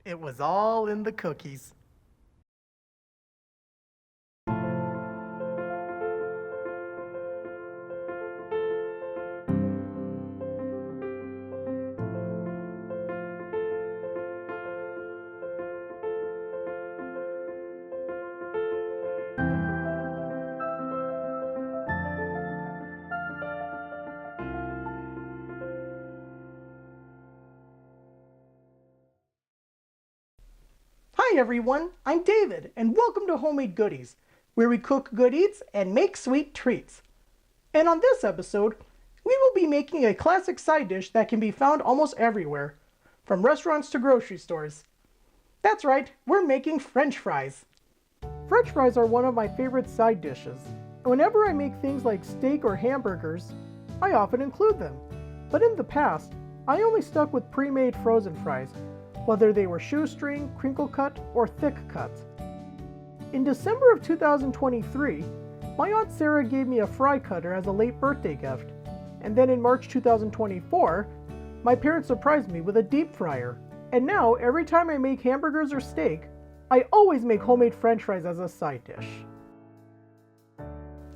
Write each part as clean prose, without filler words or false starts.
It was all in the cookies. Hi everyone, I'm David, and welcome to Homemade Goodies, where we cook good eats and make sweet treats. And on this episode, we will be making a classic side dish that can be found almost everywhere, from restaurants to grocery stores. That's right, we're making French fries. French fries are one of my favorite side dishes. Whenever I make things like steak or hamburgers, I often include them. But in the past, I only stuck with pre-made frozen fries, whether they were shoestring, crinkle cut, or thick cut. In December of 2023, my Aunt Sarah gave me a fry cutter as a late birthday gift, and then in March 2024, my parents surprised me with a deep fryer. And now, every time I make hamburgers or steak, I always make homemade French fries as a side dish.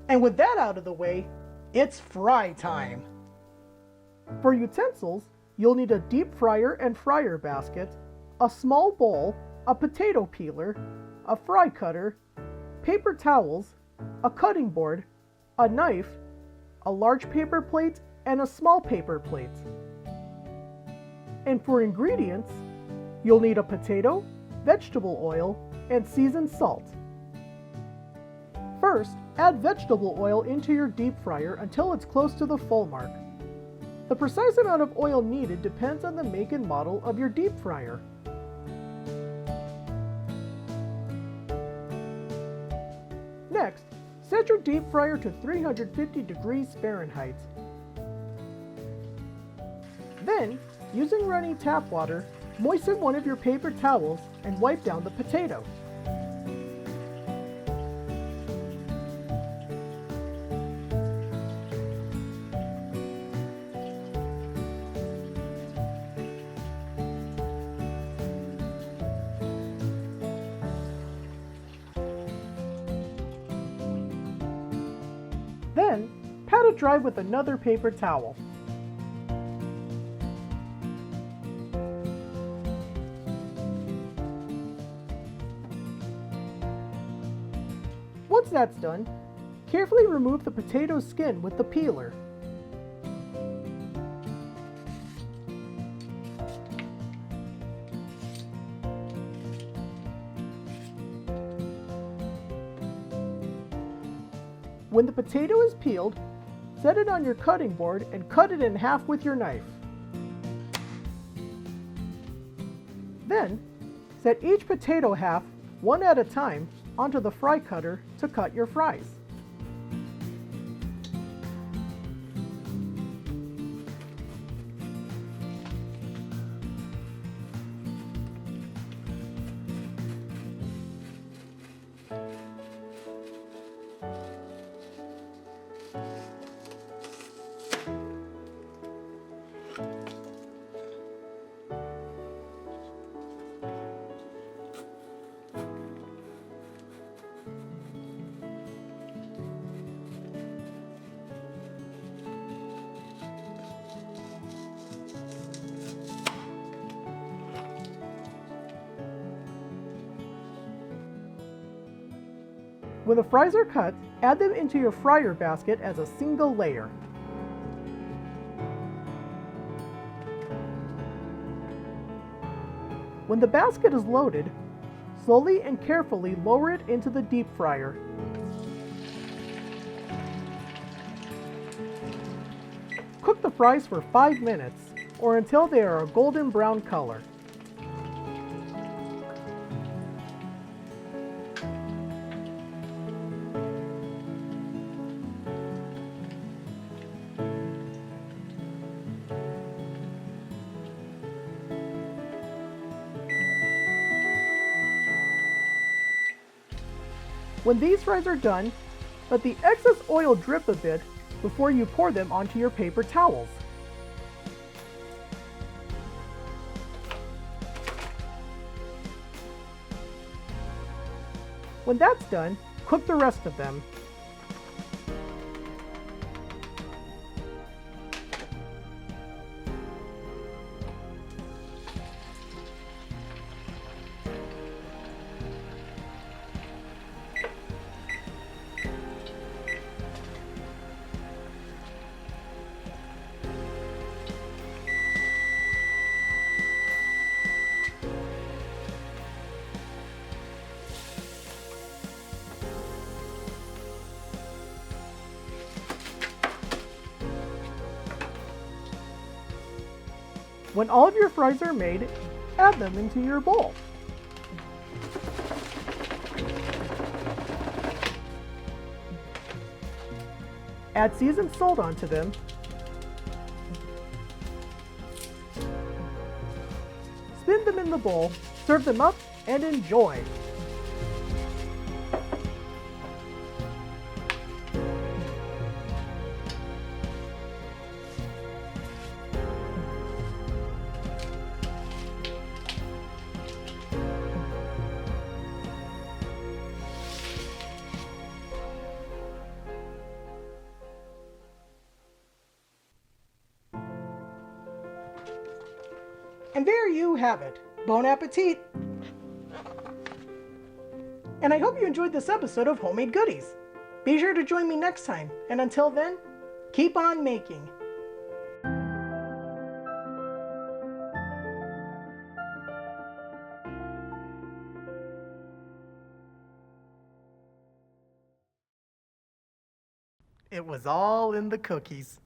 And with that out of the way, it's fry time! For utensils, you'll need a deep fryer and fryer basket, a small bowl, a potato peeler, a fry cutter, paper towels, a cutting board, a knife, a large paper plate, and a small paper plate. And for ingredients, you'll need a potato, vegetable oil, and seasoned salt. First, add vegetable oil into your deep fryer until it's close to the full mark. The precise amount of oil needed depends on the make and model of your deep fryer. Next, set your deep fryer to 350 degrees Fahrenheit. Then, using running tap water, moisten one of your paper towels and wipe down the potato. Then, pat it dry with another paper towel. Once that's done, carefully remove the potato skin with the peeler. When the potato is peeled, set it on your cutting board and cut it in half with your knife. Then, set each potato half, one at a time, onto the fry cutter to cut your fries. When the fries are cut, add them into your fryer basket as a single layer. When the basket is loaded, slowly and carefully lower it into the deep fryer. Cook the fries for 5 minutes, or until they are a golden brown color. When these fries are done, let the excess oil drip a bit before you pour them onto your paper towels. When that's done, cook the rest of them. When all of your fries are made, add them into your bowl. Add seasoned salt onto them. Spin them in the bowl, serve them up, and enjoy. And there you have it. Bon appetit! And I hope you enjoyed this episode of Homemade Goodies. Be sure to join me next time, and until then, keep on making. It was all in the cookies.